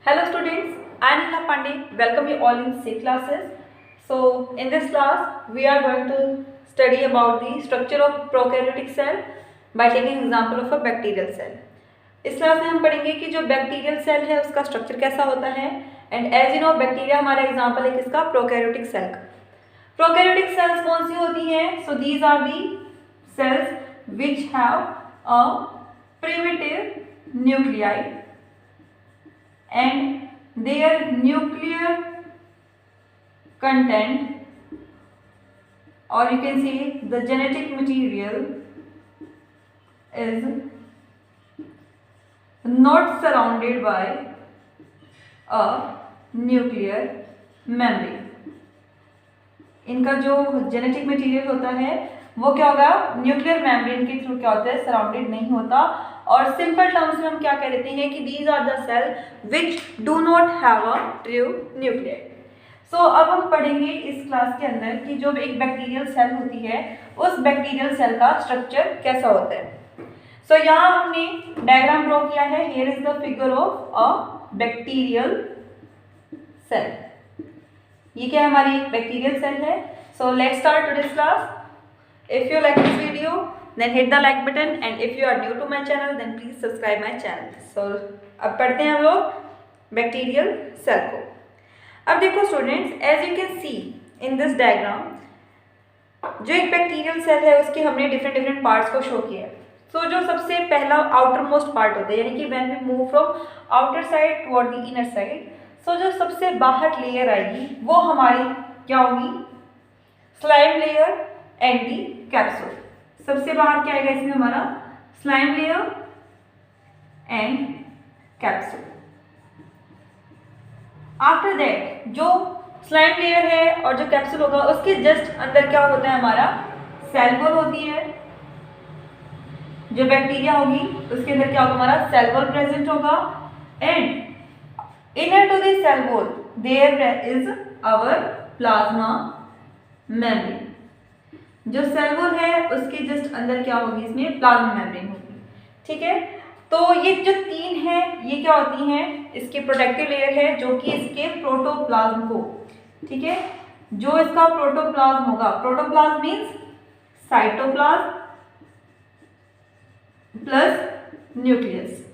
Hello students, I am Neela Pandey. Welcome you all in C classes. So in this class we are going to study about the structure of prokaryotic cell by taking example of a bacterial cell. इस class में हम पढ़ेंगे कि जो bacterial cell है उसका structure कैसा होता है and as you know bacteria हमारा एग्जांपल है किसका, प्रोकैरियोटिक सेल का। प्रोकैरियोटिक सेल्स कौन सी होती हैं? So these are the cells which have a primitive nuclei and their nuclear content, or you can say the genetic material, is not surrounded by a nuclear membrane. इनका जो genetic material होता है वो क्या होगा, न्यूक्लियर मेम्ब्रेन के through क्या होता है, सराउंडेड नहीं होता। और सिंपल टर्म्स में हम क्या कह देते हैं कि these are the cell which do not have a true nuclear. So अब हम पढ़ेंगे इस क्लास के अंदर कि जो एक बैक्टीरियल सेल होती है उस बैक्टीरियल सेल का स्ट्रक्चर कैसा होता है। सो यहाँ हमने डायग्राम ड्रॉ किया है। Here is the figure of a bacterial cell. ये क्या हमारी बैक्टीरियल सेल है। So let's start today's class. If you like this video, then hit the like button, and if you are new to my channel, then please subscribe my channel. So अब पढ़ते हैं हम लोग bacterial cell को। अब देखो students, as you can see in this diagram, जो एक बैक्टीरियल सेल है उसके हमने डिफरेंट पार्ट्स को शो किया है। सो जो सबसे पहला आउटर मोस्ट पार्ट होता है, यानी कि when we move from outer side toward the inner side, so जो सबसे बाहर लेयर आएगी वो हमारी क्या होगी, slime layer and the capsule. सबसे बाहर क्या आएगा इसमें हमारा, slime layer and capsule. After that जो स्लाइम लेयर है और जो कैप्सूल होगा उसके जस्ट अंदर क्या होता है, हमारा सेल वॉल होती है। जो बैक्टीरिया होगी उसके अंदर क्या होगा, हमारा सेल वॉल प्रेजेंट होगा। And inner to this cell wall there is our plasma membrane. जो सेल वॉल है उसके जस्ट अंदर क्या होगी, इसमें प्लाज्मा मेम्ब्रेन होगी। ठीक है, तो ये जो तीन है ये क्या होती हैं, इसकी प्रोटेक्टिव लेयर है जो कि इसके प्रोटोप्लाज्म को, ठीक है, जो इसका प्रोटोप्लाज्म होगा, protoplasm means cytoplasm plus nucleus.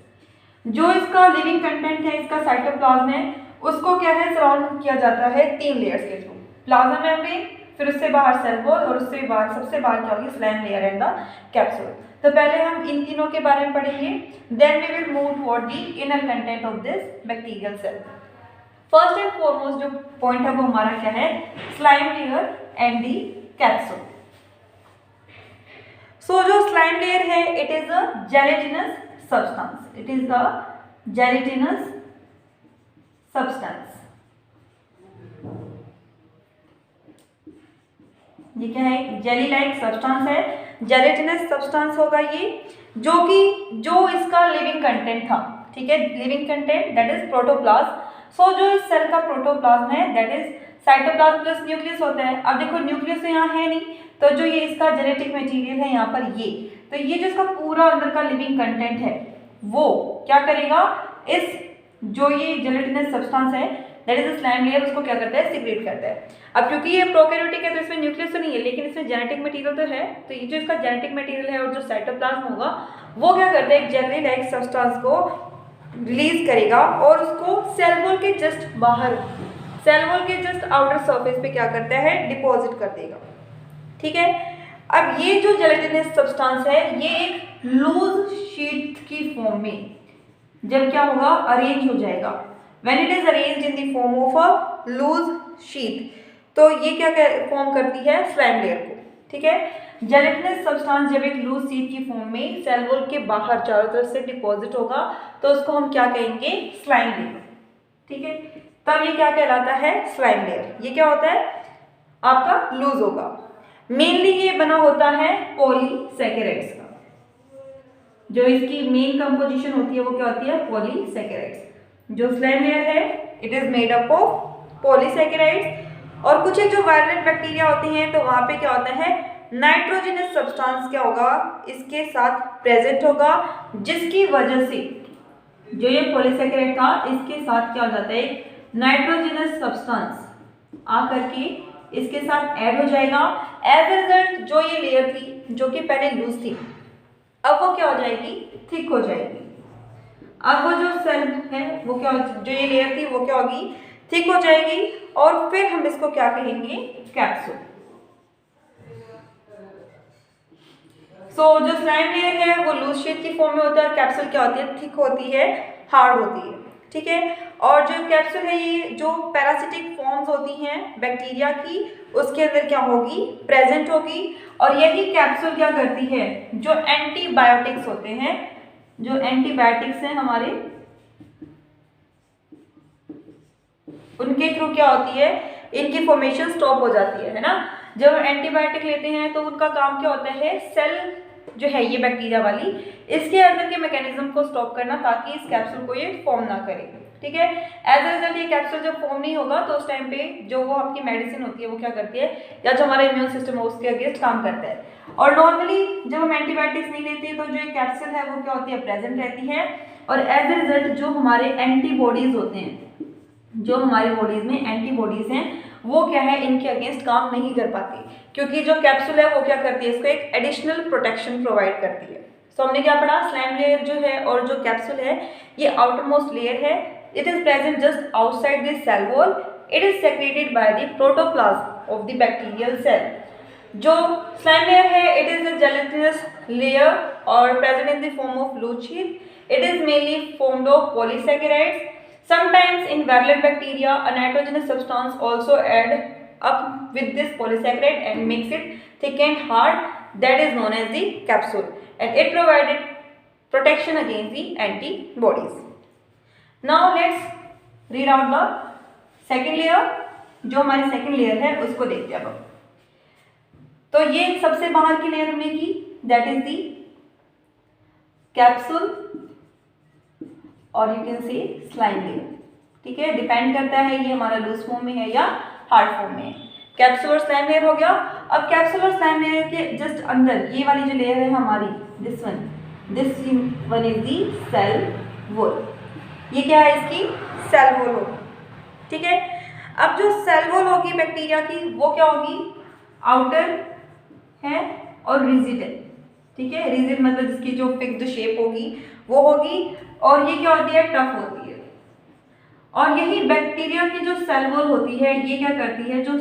जो इसका लिविंग कंटेंट है, इसका साइटोप्लाज्म है, उसको क्या है, सराउंड किया जाता है तीन लेयर्स के थ्रू, प्लाज्मा मेम्ब्रेन, फिर उससे बाहर सेल वॉल और उससे बाहर सबसे बाहर क्या होगी, slime layer and the capsule. तो पहले हम इन तीनों के बारे में पढ़ेंगे, then we will move toward the inner content of this bacterial cell. First and foremost जो पॉइंट है वो हमारा क्या है, slime layer and the capsule. So जो स्लाइम लेयर है it is a gelatinous substance, it is a gelatinous substance. ये क्या है, जेली लाइक सब्सटेंस है, जेलेटिनस सब्सटेंस होगा ये, जो कि जो इसका लिविंग कंटेंट था, ठीक है, living content that is protoplasm. So जो इस सेल का प्रोटोप्लाज्म है that is cytoplasm plus nucleus होता है। अब देखो न्यूक्लियस तो यहाँ है नहीं, तो जो ये इसका जेनेटिक मटेरियल है यहाँ पर ये, तो ये जो इसका पूरा अंदर का लिविंग कंटेंट है वो क्या करेगा, इस जो ये जेलेटिनस सब्सटेंस है दैट इज स्लाइम लेयर, उसको क्या करता है, सिक्रेट करता है। अब क्योंकि ये प्रोकैरियोटिक है तो इसमें न्यूक्लियस तो नहीं है, लेकिन इसमें जेनेटिक मटेरियल तो है, तो ये जो इसका जेनेटिक मटेरियल है और जो साइटोप्लाज्म होगा वो क्या करता है, एक जेली लाइक सब्सटेंस को रिलीज करेगा और उसको सेल वॉल के जस्ट बाहर, सेल वॉल के जस्ट आउटर सरफेस पे क्या करता है, डिपॉजिट कर देगा। ठीक है, अब ये जो जेलेटिनस सब्सटेंस है ये एक लूज शीट की फॉर्म में जब क्या होगा, अरेंज हो जाएगा, when it is arranged in the form of a loose sheet, तो ये क्या फॉर्म करती है, स्लाइम लेयर को। ठीक है, जेलेटिनस सब्सटेंस जब एक लूज शीट की फॉर्म में सेल वॉल के बाहर चारों तरफ से डिपॉजिट होगा तो उसको हम क्या कहेंगे, स्लाइम लेयर। ठीक है, तब ये क्या कहलाता है, स्लाइम लेयर। ये क्या होता है, आपका लूज होगा। मेनली ये बना होता है पॉलीसैकेराइड्स का, जो इसकी मेन कंपोजिशन होती है वो क्या होती है, पॉलीसैकेराइड्स। जो स्लाइम लेयर है it is made up of polysaccharides. और कुछ एक जो वायलेंट बैक्टीरिया होती हैं तो वहाँ पे क्या होता है, नाइट्रोजनस सब्सटेंस क्या होगा, इसके साथ प्रेजेंट होगा, जिसकी वजह से जो ये पॉलीसेकेराइड था इसके साथ क्या हो जाता है, नाइट्रोजनस सब्सटेंस आकर के इसके साथ ऐड हो जाएगा। एज ए रिजल्ट जो ये लेयर थी जो कि पहले लूज थी, अब वो क्या हो जाएगी, थिक हो जाएगी। अब वो जो सेल है वो क्या, जो ये लेयर थी वो क्या होगी, थिक हो जाएगी। और फिर हम इसको क्या कहेंगे, कैप्सूल। जो स्लाइम लेयर है वो लूज शेप की फॉर्म में होता है, कैप्सूल क्या होती है, थिक होती है, हार्ड होती है। ठीक है, और जो कैप्सूल है ये जो पैरासिटिक फॉर्म्स होती हैं बैक्टीरिया की, उसके अंदर क्या होगी, प्रेजेंट होगी। और यही कैप्सूल क्या करती है, जो एंटीबायोटिक्स होते हैं, जो एंटीबायोटिक्स हैं हमारे, उनके थ्रू क्या होती है, इनकी फॉर्मेशन स्टॉप हो जाती है ना। जब एंटीबायोटिक लेते हैं तो उनका काम क्या होता है, सेल जो है ये बैक्टीरिया वाली, इसके अंदर के मैकेनिज्म को स्टॉप करना ताकि इस कैप्सूल को ये फॉर्म ना करे। ठीक है, एज ए रिजल्ट ये कैप्सूल जब फॉर्म नहीं होगा तो उस टाइम पे जो वो आपकी मेडिसिन होती है वो क्या करती है, या जो हमारा इम्यून सिस्टम है उसके अगेंस्ट काम करता है। और नॉर्मली जब हम एंटीबायोटिक्स नहीं लेते तो जो ये कैप्सूल है वो क्या होती है, प्रेजेंट रहती है। और एज ए रिजल्ट जो हमारे एंटीबॉडीज होते हैं, जो हमारी बॉडीज में एंटीबॉडीज हैं वो क्या है, इनके अगेंस्ट काम नहीं कर पाती, क्योंकि जो कैप्सूल है वो क्या करती है, इसको एक एडिशनल प्रोटेक्शन प्रोवाइड करती है। तो हमने क्या पढ़ा, स्लाइम लेयर जो है और जो कैप्सूल है ये आउटर मोस्ट लेयर है। It is present just outside the cell wall. It is secreted by the protoplasm of the bacterial cell. जो स्लाइम लेयर है it is a gelatinous layer और present in the form of loose sheet. It is mainly formed of polysaccharides. Sometimes in virulent bacteria, a nitrogenous substance also add up with this polysaccharide and makes it thick and hard. That is known as the capsule, and it provided protection against the antibodies. Now let's read out the second layer. जो हमारी second layer है उसको देखते हैं अब। तो ये सबसे बाहर की लेयर हमने की, that is the capsule और you can C slime layer. ठीक है, डिपेंड करता है ये हमारा लूज फॉर्म में है या हार्ड फॉर्म में है। कैप्सूल और स्लाइम लेयर हो गया। अब कैप्सूल और स्लाइम लेयर के जस्ट अंदर ये वाली जो लेयर है हमारी, this one is the cell wall. ये क्या है, इसकी सेल वॉल होगी। ठीक है, अब जो सेल वॉल होगी बैक्टीरिया की वो क्या होगी, आउटर है और रिजिड है। ठीक है, रिजिड मतलब जिसकी जो फिक्स्ड शेप होगी वो होगी, और ये क्या होती है, टफ होती है। और यही बैक्टीरिया की जो सेल वॉल होती है ये क्या करती है, जो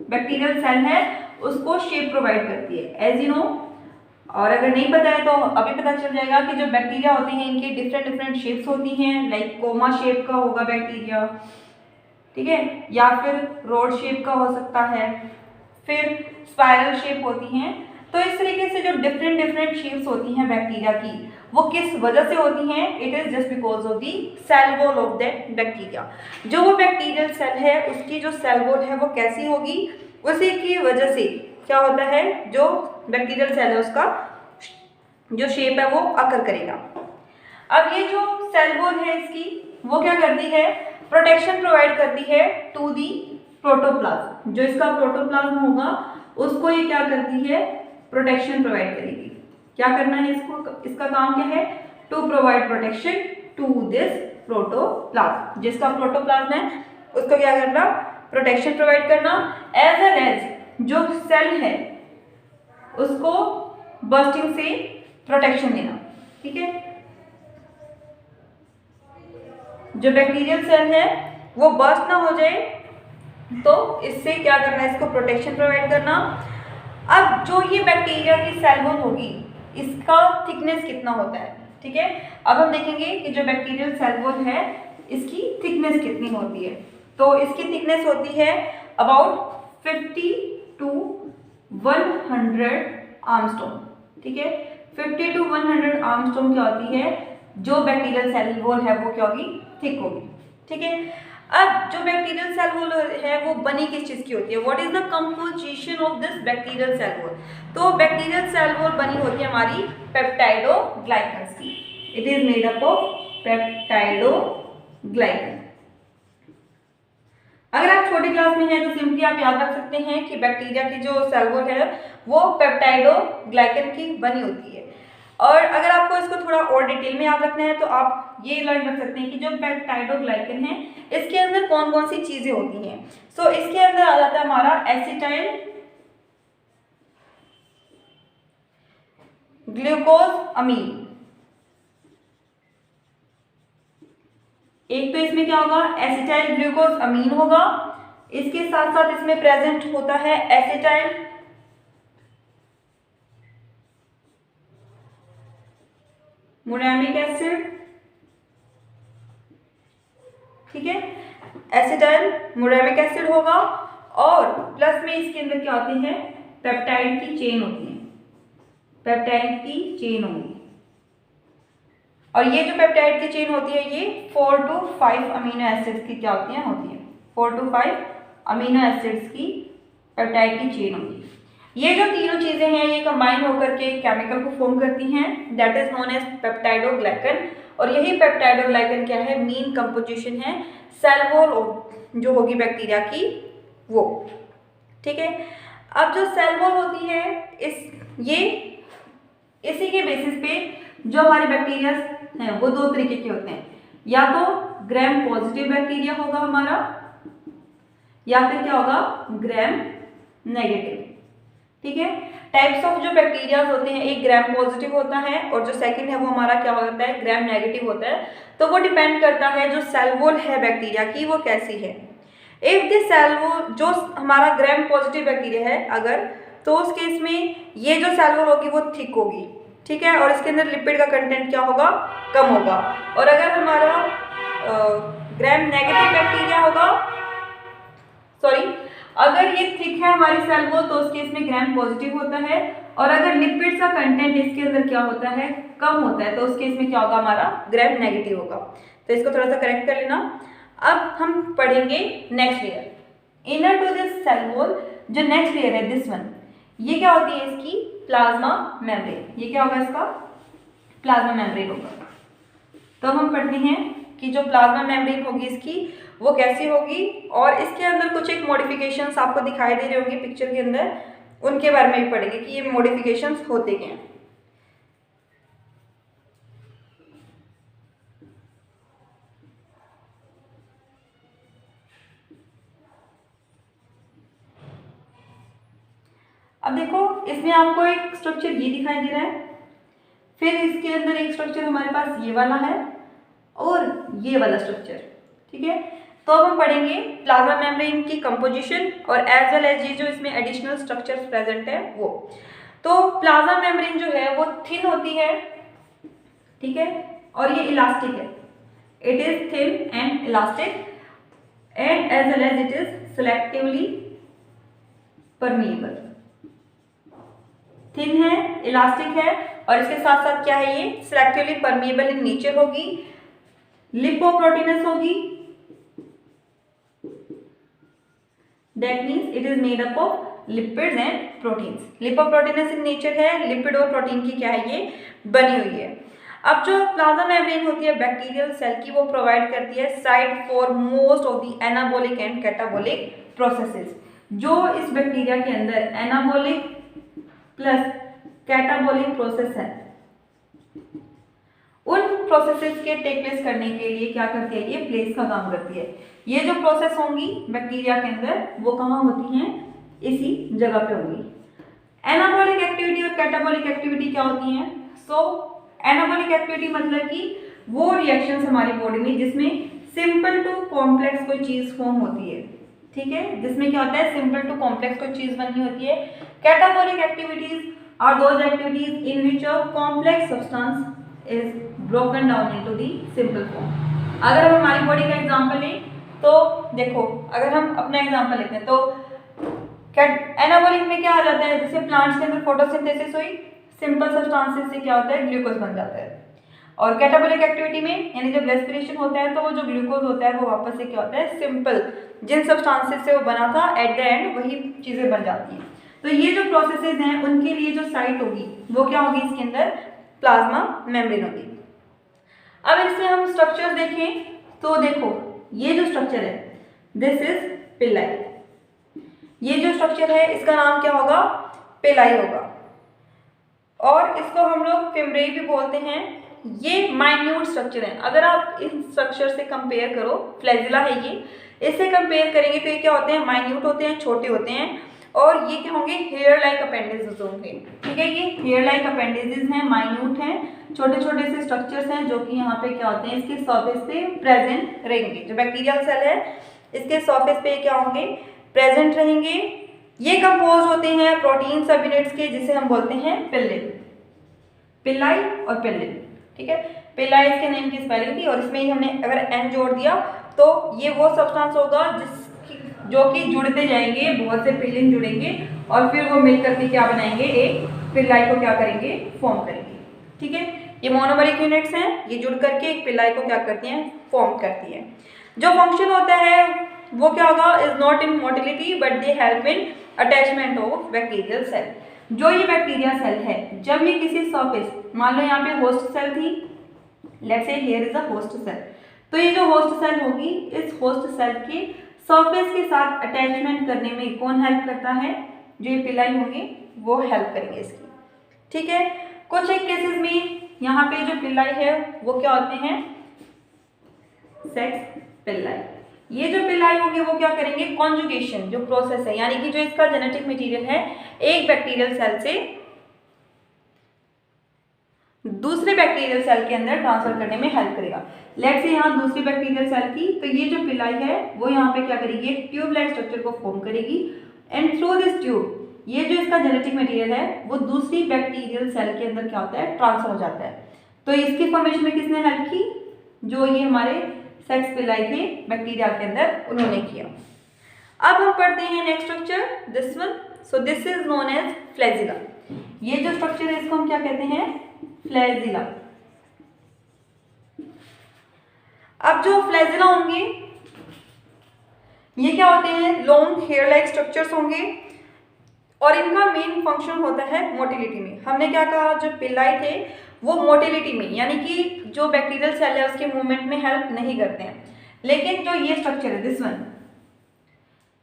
बैक्टीरियल सेल है उसको शेप प्रोवाइड करती है, एज यू नो। और अगर नहीं पता है तो अभी पता चल जाएगा कि जो बैक्टीरिया होते हैं इनकी डिफरेंट शेप्स होती हैं। लाइक कोमा शेप का होगा बैक्टीरिया, ठीक है, या फिर रोड शेप का हो सकता है, फिर स्पाइरल शेप होती हैं। तो इस तरीके से जो डिफरेंट शेप्स होती हैं बैक्टीरिया की, वो किस वजह से होती हैं, it is just because of the cell wall of that bacteria. जो वो बैक्टीरियल सेल है उसकी जो सेल वॉल है वो कैसी होगी, उसी की वजह से क्या होता है, जो बैक्टीरियल सेल है उसका जो शेप है वो अकर करेगा। अब ये जो सेल वॉल है इसकी वो क्या करती है, प्रोटेक्शन प्रोवाइड करती है टू दी प्रोटोप्लाज्म। जो इसका प्रोटोप्लाज्म होगा उसको ये क्या करती है, प्रोटेक्शन प्रोवाइड करेगी। क्या करना है इसको, इसका काम क्या है, to provide protection to this protoplasm. जिसका प्रोटोप्लाज्म है उसको क्या करना, प्रोटेक्शन प्रोवाइड करना, एज वेल एज जो सेल है उसको बर्स्टिंग से प्रोटेक्शन देना। ठीक है, जो बैक्टीरियल सेल है वो बर्स्ट ना हो जाए तो इससे क्या करना है, इसको प्रोटेक्शन प्रोवाइड करना। अब जो ये बैक्टीरिया की सेल वॉल होगी इसका थिकनेस कितना होता है। ठीक है, अब हम देखेंगे कि जो बैक्टीरियल सेल वॉल है इसकी थिकनेस कितनी होती है। तो इसकी थिकनेस होती है अबाउट 50 to 100 आर्मस्ट्रॉम। ठीक है, 50 to 100 आर्मस्ट्रॉम क्या होती है, जो बैक्टीरियल सेल वॉल है वो क्या होगी, थिक होगी। ठीक है, अब जो बैक्टीरियल सेल वॉल है वो बनी किस चीज़ की होती है, what is the composition of this bacterial cell wall. तो बैक्टीरियल सेल वॉल बनी होती है हमारी पेप्टाइडोग्लाइकन्स की। It is made up of peptidoglycan. अगर आप छोटी क्लास में हैं तो सिंपली आप याद रख सकते हैं कि बैक्टीरिया की जो सेल वॉल है वो पेप्टाइडोग्लाइकन की बनी होती है। और अगर आपको इसको थोड़ा और डिटेल में याद रखना है तो आप ये लर्न रख सकते हैं कि जो पेप्टाइडोग्लाइकन है इसके अंदर कौन कौन सी चीज़ें होती हैं। सो इसके अंदर आ जाता है हमारा एसिटाइल ग्लूकोज अमीन। एक तो इसमें क्या होगा, एसिटाइल ग्लूकोज अमीन होगा, इसके साथ साथ इसमें प्रेजेंट होता है एसिटाइल मुरामिक एसिड, ठीक है, एसिटाइल मुरामिक एसिड होगा, और प्लस में इसके अंदर क्या होती है, पेप्टाइड की चेन होती है, पेप्टाइड की चेन होगी। और ये जो पेप्टाइड की चेन होती है ये 4 to 5 अमीनो एसिड्स की क्या होती है 4 to 5 अमीनो एसिड्स की पेप्टाइड की चेन होगी। ये जो तीनों चीज़ें हैं ये कंबाइन होकर के केमिकल को फॉर्म करती हैं, that is known as peptidoglycan. और यही पेप्टाइडोग्लाइकन क्या है, मेन कंपोजिशन है सेल वॉल जो होगी बैक्टीरिया की वो, ठीक है। अब जो सेल वॉल होती है इसी के बेसिस पे जो हमारे बैक्टीरिया हैं वो दो तरीके के होते हैं, या तो ग्राम पॉजिटिव बैक्टीरिया होगा हमारा, या फिर क्या होगा ग्राम नेगेटिव, ठीक है। टाइप्स ऑफ जो बैक्टीरिया होते हैं, एक ग्राम पॉजिटिव होता है और जो सेकंड है वो हमारा क्या होता है, ग्राम नेगेटिव होता है। तो वो डिपेंड करता है जो सेल वॉल है बैक्टीरिया की वो कैसी है। इफ द सेल वॉल जो हमारा ग्राम पॉजिटिव बैक्टीरिया है अगर, तो उस केस में ये जो सेल वॉल होगी वो थिक होगी, ठीक है, और इसके अंदर लिपिड का कंटेंट क्या होगा, कम होगा। और अगर हमारा ग्राम नेगेटिव बैक्टीरिया होगा, सॉरी, अगर ये थिक है हमारी सेल वॉल तो उस केस में ग्राम पॉजिटिव होता है, और अगर लिपिड्स का कंटेंट इसके अंदर क्या होता है, कम होता है, तो उस केस में क्या होगा, हमारा ग्राम नेगेटिव होगा। तो इसको थोड़ा सा करेक्ट कर लेना। अब हम पढ़ेंगे next layer, inner to this cell wall. जो नेक्स्ट लेयर है दिस वन, ये क्या होती है इसकी, प्लाज्मा मेम्ब्रेन। ये क्या होगा इसका, प्लाज्मा मेम्ब्रेन होगा। तो हम पढ़ते हैं कि जो प्लाज्मा मेम्ब्रेन होगी इसकी वो कैसी होगी, और इसके अंदर कुछ एक मॉडिफिकेशंस आपको दिखाई दे रहे होंगे पिक्चर के अंदर, उनके बारे में भी पढ़ेंगे कि ये मॉडिफिकेशंस होते क्या हैं। अब देखो इसमें आपको एक स्ट्रक्चर ये दिखाई दे रहा है, फिर इसके अंदर एक स्ट्रक्चर हमारे पास ये वाला है और ये वाला स्ट्रक्चर, ठीक है। तो अब हम पढ़ेंगे प्लाज्मा मेम्ब्रेन की कंपोजिशन और एज वेल एज ये जो इसमें एडिशनल स्ट्रक्चर्स प्रेजेंट है वो। तो प्लाज्मा मेम्ब्रेन जो है वो थिन होती है, ठीक है, और ये इलास्टिक है, it is thin and elastic and as well as it is selectively permeable. Thin है, इलास्टिक है, और इसके साथ साथ क्या है, ये सिलेक्टिवली परमिएबल इन नेचर होगी, लिपोप्रोटीनस होगी, that means it is made up of lipids and proteins. Lipoproteinous in nature है, लिपिड और प्रोटीन की क्या है, ये बनी हुई है। अब जो प्लाज्मा मेम्ब्रेन होती है बैक्टीरियल सेल की, वो प्रोवाइड करती है site for most of the anabolic and catabolic processes. जो इस बैक्टीरिया के अंदर एनाबॉलिक प्लस कैटाबॉलिक प्रोसेस है, उन प्रोसेसेस के टेक प्लेस करने के लिए क्या करती है, ये प्लेस का काम करती है। ये जो प्रोसेस होंगी बैक्टीरिया के अंदर वो कहाँ होती हैं, इसी जगह पे होंगी। एनाबॉलिक एक्टिविटी और कैटाबॉलिक एक्टिविटी क्या होती हैं, सो एनाबॉलिक एक्टिविटी मतलब कि वो रिएक्शंस हमारी बॉडी में जिसमें सिंपल टू कॉम्प्लेक्स कोई चीज फॉर्म होती है, ठीक है, जिसमें क्या होता है, सिंपल टू कॉम्प्लेक्स कोई चीज बनी होती है। Catabolic activities are those activities in which a complex substance is broken down into the simple form. अगर हम हमारी बॉडी का एग्जांपल लें तो देखो, अगर हम अपना एग्जांपल लेते हैं तो एनाबॉलिक में क्या आ जाता है, जैसे प्लांट्स के अंदर फोटोसिंथेसिस हुई, सिंपल सब्सटेंसेस से क्या होता है, ग्लूकोज बन जाता है। और कैटाबॉलिक एक्टिविटी में यानी जब रेस्पिरेशन होता है तो वो जो ग्लूकोज होता है वो वापस से क्या होता है, सिंपल जिन सब्सटेंसेस से वो बना था एट द एंड वही चीज़ें बन जाती हैं। तो ये जो प्रोसेसेस हैं उनके लिए जो साइट होगी वो क्या होगी, इसके अंदर प्लाज्मा मेम्ब्रेन होगी। अब इसमें हम स्ट्रक्चर्स देखें तो देखो ये जो स्ट्रक्चर है दिस इज पिलाई। ये जो स्ट्रक्चर है इसका नाम क्या होगा, पिलाई होगा। और इसको हम लोग फिम्ब्रेई भी बोलते हैं। ये माइन्यूट स्ट्रक्चर है। अगर आप इस स्ट्रक्चर से कंपेयर करो, फ्लैजिला है ये, इससे कंपेयर करेंगे तो ये क्या होते हैं, माइन्यूट होते हैं, छोटे होते हैं, और ये क्या होंगे, हेयर लाइक अपेंडेजेस होंगे। ठीक है, ये हेयर लाइक अपेंडेजेस हैं, माइन्यूट हैं, छोटे छोटे से स्ट्रक्चर्स हैं जो कि यहाँ पे क्या होते हैं, इसके सरफेस पे प्रेजेंट रहेंगे। जो बैक्टीरियल सेल है इसके सरफेस पे क्या होंगे, प्रेजेंट रहेंगे। ये कंपोज होते हैं प्रोटीन सब यूनिट्स के, जिसे हम बोलते हैं पिल्लिन, पिल्लाई और पिल्लिन। ठीक है, पिल्लाई इसके नेम की स्पेलिंग थी, और इसमें ही हमने अगर एन जोड़ दिया तो ये वो सब्सटेंस होगा जो कि जुड़ते जाएंगे, बहुत से पिल्लिन जुड़ेंगे और फिर वो मिल करके क्या बनाएंगे, एक पिल्लाई को क्या करेंगे, फॉर्म करेंगे। ठीक है, ये मोनोमरिक यूनिट्स हैं, ये जुड़ करके एक पिल्लाई को क्या करती हैं, फॉर्म करती है। जो फंक्शन होता है वो क्या होगा, is not in motility but they help in attachment of bacterial cell. जो ये बैक्टीरिया सेल है, जब ये किसी सरफेस, मान लो यहाँ पे होस्ट सेल थी, let's say here is a host cell, तो ये जो होस्ट सेल होगी, इस होस्ट सेल के सरफेस के साथ अटैचमेंट करने में कौन हेल्प करता है, जो ये पिलाई होंगे वो हेल्प करेंगे इसकी। ठीक है, कुछ एक केसेस में यहाँ पे जो पिलाई है वो क्या होते हैं, सेक्स पिलाई। ये जो पिलाई होंगे वो क्या करेंगे, कॉन्जुगेशन जो प्रोसेस है, यानी कि जो इसका जेनेटिक मटेरियल है एक बैक्टीरियल सेल से दूसरे बैक्टीरियल सेल के अंदर ट्रांसफर करने में हेल्प करेगा। लेट्स से यहाँ दूसरी बैक्टीरियल सेल की, तो ये जो पिलाई है वो यहाँ पे क्या करेगी, एक ट्यूब लाइक स्ट्रक्चर को फॉर्म करेगी, एंड थ्रू दिस ट्यूब ये जो इसका जेनेटिक मटेरियल है वो दूसरी बैक्टीरियल सेल के अंदर क्या होता है, ट्रांसफर हो जाता है। तो इसकी फॉर्मेशन में किसने हेल्प की, जो ये हमारे सेक्स पिलाई थे बैक्टीरिया के अंदर, उन्होंने किया। अब हम पढ़ते हैं next structure, this one. So this is known as flagella. ये जो स्ट्रक्चर है इसको हम क्या कहते हैं, फ्लैजिला। अब जो फ्लैजिला होंगे ये क्या होते हैं, लॉन्ग हेयर लाइक स्ट्रक्चर्स होंगे, और इनका मेन फंक्शन होता है मोटिलिटी में। हमने क्या कहा, जो पिलाई थे वो मोटिलिटी में, यानी कि जो बैक्टीरियल सेल है उसके मूवमेंट में हेल्प नहीं करते हैं, लेकिन जो ये स्ट्रक्चर है this one,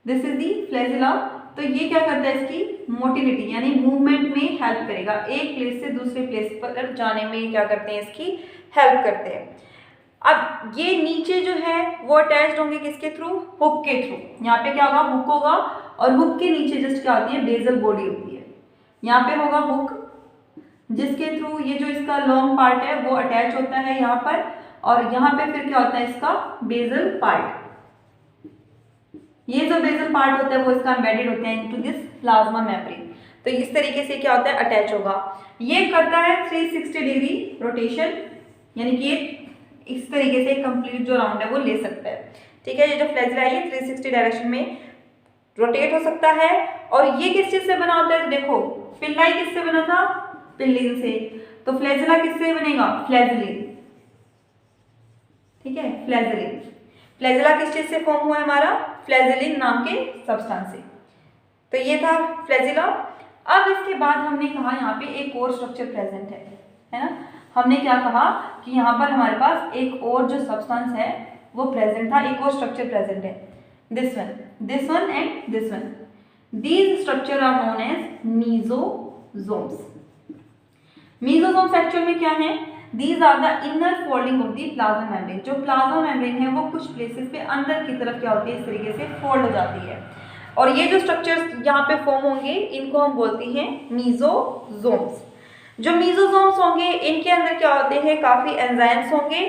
this is the flagella, तो ये क्या करता है, इसकी मोटिलिटी यानी मूवमेंट में हेल्प करेगा, एक प्लेस से दूसरे प्लेस पर जाने में क्या करते हैं, इसकी हेल्प करते हैं। अब ये नीचे जो है वो अटैच्ड होंगे किसके थ्रू, हुक के थ्रू। यहाँ पे क्या होगा, हुक होगा, और हुक के नीचे जस्ट क्या होती है, बेसल बॉडी होती है। यहाँ पे होगा हुक, जिसके थ्रू ये जो इसका लॉन्ग पार्ट है वो अटैच होता है यहाँ पर, और यहाँ पे फिर क्या होता है, इसका बेसल पार्ट। ये जो बेसल पार्ट होता है वो इसका एम्बेडेड होता है इनटू दिस प्लाज्मा मेम्ब्रेन। तो इस तरीके से क्या होता है, अटैच होगा। ये करता है 360 डिग्री रोटेशन, यानी कि इस तरीके से कंप्लीट जो राउंड है वो ले सकता है। ठीक है, ये जो फ्लैजिला है ये 360 डायरेक्शन में रोटेट हो सकता है। और ये किस चीज से बना होता है, तो देखो पिल्लाई किससे बना था, पिल्लिन से, तो फ्लैजिला किससे बनेगा, फ्लैजिलिन। ठीक है, फ्लैजिलिन, फ्लैजिला किस चीज से फॉर्म हुआ है हमारा, फ्लैजिलिन नाम के सब्सटेंस से। तो ये था फ्लैजिला। अब इसके बाद हमने कहा यहाँ पे एक और स्ट्रक्चर प्रेजेंट है ना। हमने क्या कहा कि यहाँ पर हमारे पास एक और जो सब्सटेंस है वो प्रेजेंट था, एक और स्ट्रक्चर प्रेजेंट है, this one and this one. These structure are known as mesosomes. Mesosomes actual में क्या है, these are the inner folding of the plasma membrane. जो प्लाज्मा मेम्ब्रेन है वो कुछ प्लेसेस पे अंदर की तरफ क्या होती है, इस तरीके से फोल्ड हो जाती है, और ये जो स्ट्रक्चर्स यहाँ पे फॉर्म होंगे इनको हम बोलते हैं मीसोसोम्स। जो मीसोसोम्स होंगे इनके अंदर क्या होते हैं, काफी एंजाइम्स होंगे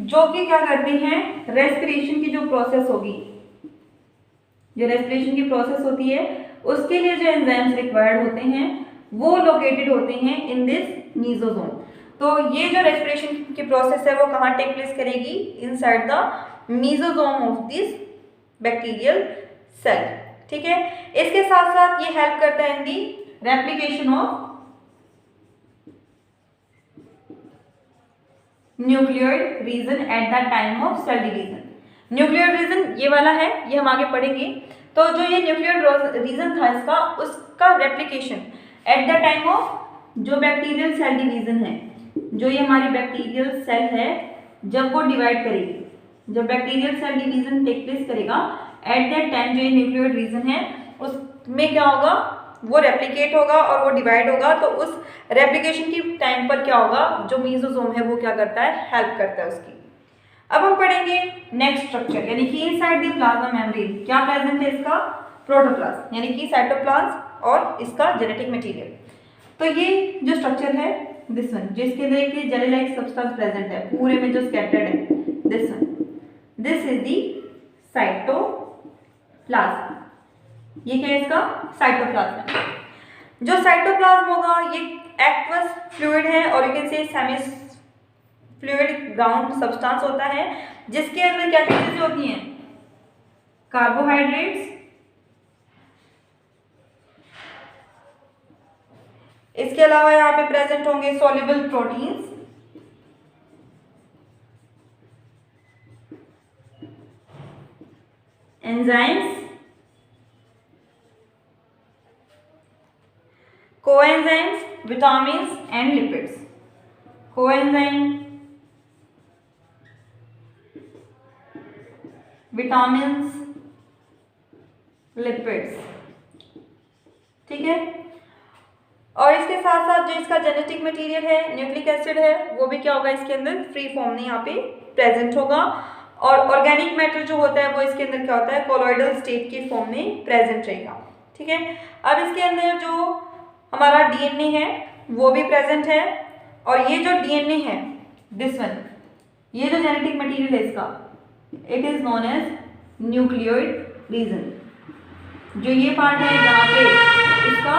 जो कि क्या करते हैं, रेस्पिरेशन की जो प्रोसेस होगी, जो रेस्पिरेशन की प्रोसेस होती है उसके लिए जो एंजाइम्स रिक्वायर्ड होते हैं वो लोकेटेड होते हैं इन दिस मीसोसोम। तो ये जो रेस्पिरेशन की प्रोसेस है वो कहाँ टेक प्लेस करेगी, inside the mesosome of this bacterial cell. ठीक है, इसके साथ साथ ये हेल्प करता है in the replication of nucleoid region at the time of cell division. Nucleoid region ये वाला है, ये हम आगे पढ़ेंगे। तो जो ये न्यूक्लियोइड रीजन था इसका, उसका replication eight the time of जो बैक्टीरियल सेल डिवीजन है, जो ये हमारी बैक्टीरियल सेल है जब वो डिवाइड करेगी, जब bacterial cell division take place करेगा एट दैट टाइम, जो ये न्यूक्लियोइड रीजन है उसमें क्या होगा, वो रेप्लिकेट होगा और वो डिवाइड होगा, तो उस रेप्लिकेशन की टाइम पर क्या होगा, जो मीसोसोम है वो क्या करता है, हेल्प करता है उसकी। अब हम पढ़ेंगे नेक्स्ट स्ट्रक्चर, यानी कि इनसाइड द प्लाज्मा मेम्ब्रेन क्या प्रेजेंट है इसका, प्रोटोप्लाज्म, यानी कि साइटोप्लाज्म और इसका जेनेटिक मटेरियल। तो ये जो स्ट्रक्चर है दिस वन, जिसके अंदर एक जेली लाइक सब्सटेंस प्रेजेंट है पूरे में जो स्कैटर्ड है, this one, this is the cytoplasm. ये क्या है इसका, साइटोप्लाज्म है। जो साइटोप्लाज्म होगा ये एक्वस फ्लूइड है और you can say semi fluid ground substance होता है, जिसके अंदर क्या क्या चीजें होती हैं, कार्बोहाइड्रेट्स, इसके अलावा यहाँ पे प्रेजेंट होंगे soluble proteins, enzymes, coenzymes, vitamins and lipids. Coenzyme, vitamins, lipids, ठीक है। और इसके साथ साथ जो इसका जेनेटिक मटेरियल है, न्यूक्लिक एसिड है, वो भी क्या होगा इसके अंदर फ्री फॉर्म में यहाँ पे प्रेजेंट होगा। और ऑर्गेनिक मैटर जो होता है वो इसके अंदर क्या होता है, कोलॉइडल स्टेट की फॉर्म में प्रेजेंट रहेगा, ठीक है। अब इसके अंदर जो हमारा डीएनए है वो भी प्रेजेंट है, और ये जो डीएनए है दिस वन, ये जो जेनेटिक मटेरियल है इसका, it is known as nucleoid region. जो ये पार्ट है जहाँ पे इसका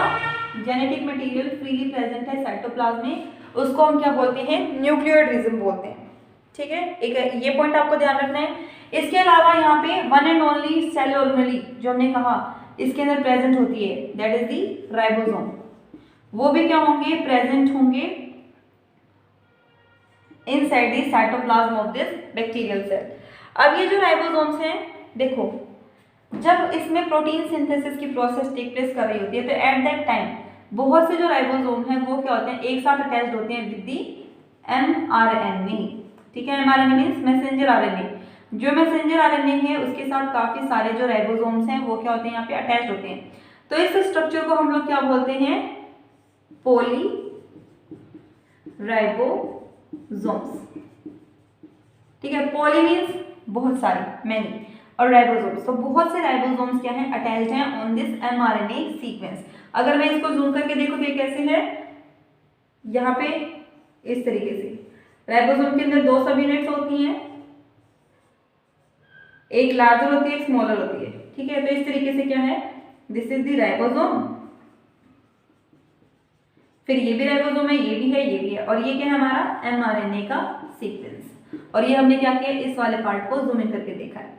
जेनेटिक मटेरियल फ्रीली प्रेजेंट है साइटोप्लाज्म में, उसको हम क्या बोलते हैं, न्यूक्लियोइड रीजन बोलते हैं, ठीक है। एक ये पॉइंट आपको ध्यान रखना है। इसके अलावा यहाँ पे one and only cell organelle जो हमने कहा इसके अंदर प्रेजेंट होती है, दैट इज दी राइबोसोम, वो भी क्या होंगे, प्रेजेंट होंगे inside the cytoplasm of this bacterial cell. अब ये जो राइबोसोम्स हैं, देखो जब इसमें प्रोटीन सिंथेसिस की प्रोसेस टेक प्लेस कर रही होती है, तो एट दैट टाइम बहुत से जो राइबोसोम हैं वो क्या होते हैं, एक साथ अटैच्ड होते हैं विद दी mRNA, ठीक है। mRNA means messenger RNA. जो मैसेंजर आरएनए है उसके साथ काफी सारे जो राइबोसोम्स हैं वो क्या होते हैं, यहाँ पे अटैच्ड होते हैं। तो इस स्ट्रक्चर को हम लोग क्या बोलते हैं, पॉली राइबोसोम्स, ठीक है। पॉली मीन्स बहुत सारे, मैनी, और राइबोसोम्स, तो बहुत से राइबोसोम्स क्या हैं, अटैच्ड हैं ऑन दिस mRNA सीक्वेंस। अगर मैं इसको जूम करके देखूं तो ये कैसे है, यहाँ पे इस तरीके से राइबोसोम के अंदर दो सब यूनिट्स होती हैं, एक लार्जर होती है, एक स्मॉलर होती है, ठीक है। तो इस तरीके से क्या है, दिस इज द राइबोसोम, फिर ये भी राइबोसोम है, ये भी है, ये भी है, और ये क्या है हमारा mRNA का सीक्वेंस। और ये हमने क्या किया, इस वाले पार्ट को जूम इन करके देखा है।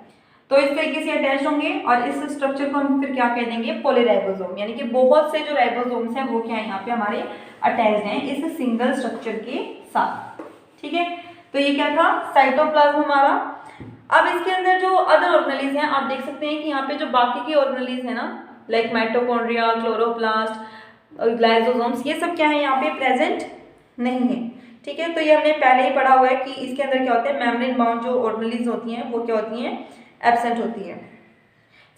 तो इस तरीके से अटैच होंगे, और इस स्ट्रक्चर को हम फिर क्या कह देंगे, पॉलीराइबोसोम, यानी कि बहुत से जो राइबोसोम्स हैं वो क्या है यहाँ पे हमारे अटैच्ड हैं इस सिंगल स्ट्रक्चर के साथ, ठीक है। तो ये क्या था, साइटोप्लाज्म हमारा। अब इसके अंदर जो अदर ऑर्गेनेलीज हैं, आप देख सकते हैं कि यहाँ पे जो बाकी की ऑर्गेनेलीज है ना, लाइक माइटोकॉन्ड्रिया, क्लोरोप्लास्ट, ग्लाइसोसोम्स, ये सब क्या है यहाँ पे प्रेजेंट नहीं है, ठीक है। तो ये हमने पहले ही पढ़ा हुआ है कि इसके अंदर क्या होता है, मेम्ब्रेन बाउंड जो ऑर्गेनेलीज होती हैं वो क्या होती हैं, एब्सेंट होती है।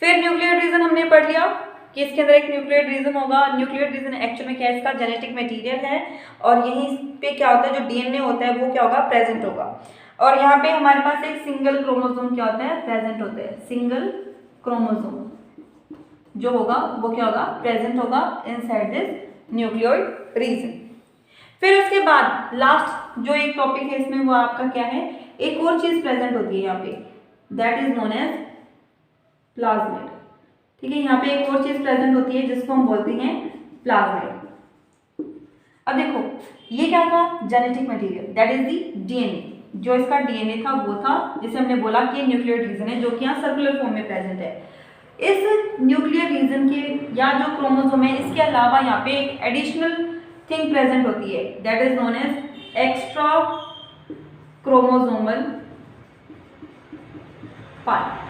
फिर न्यूक्लियोइड रीजन हमने पढ़ लिया कि इसके अंदर एक न्यूक्लियोइड रीजन होगा। न्यूक्लियोइड रीजन एक्चुअल में क्या है, इसका जेनेटिक मटेरियल है, और यहीं पे क्या होता है, जो डीएनए होता है वो क्या होगा, प्रेजेंट होगा। और यहाँ पे हमारे पास एक सिंगल क्रोमोसोम क्या होता है, प्रेजेंट होता है। सिंगल क्रोमोसोम जो होगा वो क्या होगा, प्रेजेंट होगा इनसाइड दिस न्यूक्लियोइड रीजन। फिर उसके बाद लास्ट जो एक टॉपिक है इसमें वो आपका क्या है, एक और चीज प्रेजेंट होती है यहाँ पे, that is known as plasmid, ठीक है। यहाँ पे एक और चीज प्रेजेंट होती है जिसको हम बोलते हैं प्लाज्मिड। अब देखो ये क्या था, genetic material, that is the DNA. जो इसका डीएनए था वो था, जिसे हमने बोला कि न्यूक्लियोइड रीजन है, जो कि यहाँ सर्कुलर फॉर्म में प्रेजेंट है। इस न्यूक्लियर रीजन के या जो क्रोमोसोम है, इसके अलावा यहाँ पे एक एडिशनल थिंग प्रेजेंट होती है, that is known as extra chromosomal part,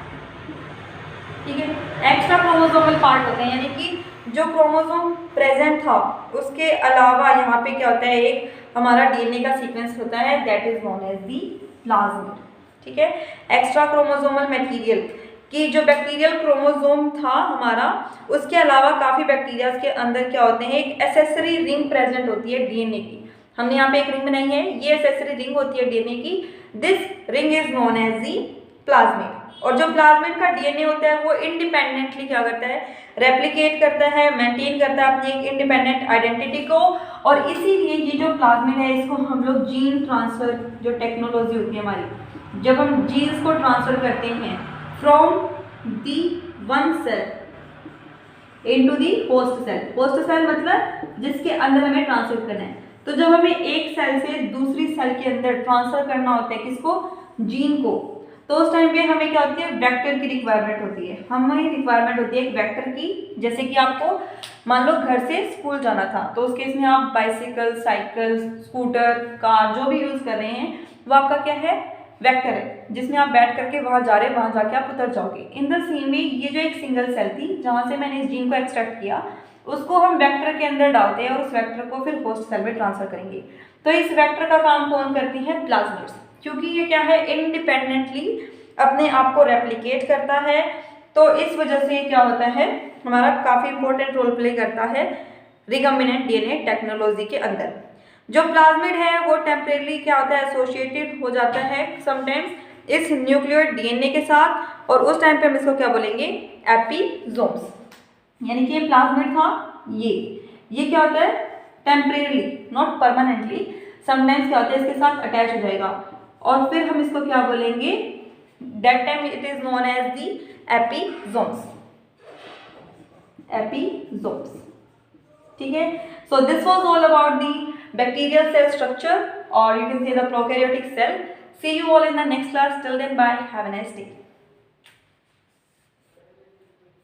ठीक है। एक्स्ट्रा क्रोमोसोमल पार्ट होते हैं, यानी कि जो क्रोमोसोम प्रेजेंट था उसके अलावा यहाँ पे क्या होता है, एक हमारा डीएनए का सीक्वेंस होता है, that is known as the plasmid, ठीक है। एक्स्ट्रा क्रोमोसोमल मटेरियल कि जो बैक्टीरियल क्रोमोसोम था हमारा, उसके अलावा काफ़ी बैक्टीरिया के अंदर क्या होते हैं, एक एसेसरी रिंग प्रेजेंट होती है डीएनए की। हमने यहाँ पे एक रिंग बनाई है, ये एसेसरी रिंग होती है डीएनए की। This ring is known as the plasmid. और जो प्लाज्मिड का डीएनए होता है वो इंडिपेंडेंटली क्या करता है, रेप्लिकेट करता है, मेंटेन करता है अपनी एक इंडिपेंडेंट आइडेंटिटी को। और इसीलिए ये जो प्लाज्मिड है इसको हम लोग जीन ट्रांसफर, जो टेक्नोलॉजी होती है हमारी, जब हम जीन्स को ट्रांसफर करते हैं from the one cell into the host cell. Host cell मतलब जिसके अंदर हमें ट्रांसफर करना है। तो जब हमें एक सेल से दूसरी सेल के अंदर ट्रांसफर करना होता है किसको, जीन को, तो उस टाइम पे हमें क्या होती है, वेक्टर की रिक्वायरमेंट होती है। हमें रिक्वायरमेंट होती है एक वेक्टर की। जैसे कि आपको मान लो घर से स्कूल जाना था, तो उस केस में आप बाइसिकल, साइकिल, स्कूटर, कार जो भी यूज़ कर रहे हैं वो आपका क्या है, वेक्टर है, जिसमें आप बैठ करके वहाँ जा रहे हैं, वहाँ जाके आप उतर जाओगे। इन द सेम वे ये जो एक सिंगल सेल थी जहाँ से मैंने इस जीन को एक्सट्रैक्ट किया, उसको हम वेक्टर के अंदर डालते हैं और उस वेक्टर को फिर होस्ट सेल में ट्रांसफर करेंगे। तो इस वेक्टर का काम कौन करती है, प्लाज्मिड्स, क्योंकि ये क्या है, इंडिपेंडेंटली अपने आप को रेप्लिकेट करता है। तो इस वजह से क्या होता है, हमारा काफ़ी इंपॉर्टेंट रोल प्ले करता है रिकम्बिनेंट डीएनए टेक्नोलॉजी के अंदर। जो प्लाज्मिड है वो टेम्परेरी क्या होता है, एसोसिएटेड हो जाता है समटाइम्स इस न्यूक्लियोइड डीएनए के साथ, और उस टाइम पे हम इसको क्या बोलेंगे, एपिसोम्स। यानी कि ये प्लाज्मिड था, ये क्या होता है, टेम्परेरी नॉट परमानेंटली, समटाइम्स क्या होता है इसके साथ अटैच हो जाएगा, और फिर हम इसको क्या बोलेंगे, that time it is known as the episomes. Episomes, ठीक है। So this was all about the bacterial cell structure, or you can say the prokaryotic cell. See you all in the next class. Till then, bye. Have a nice day.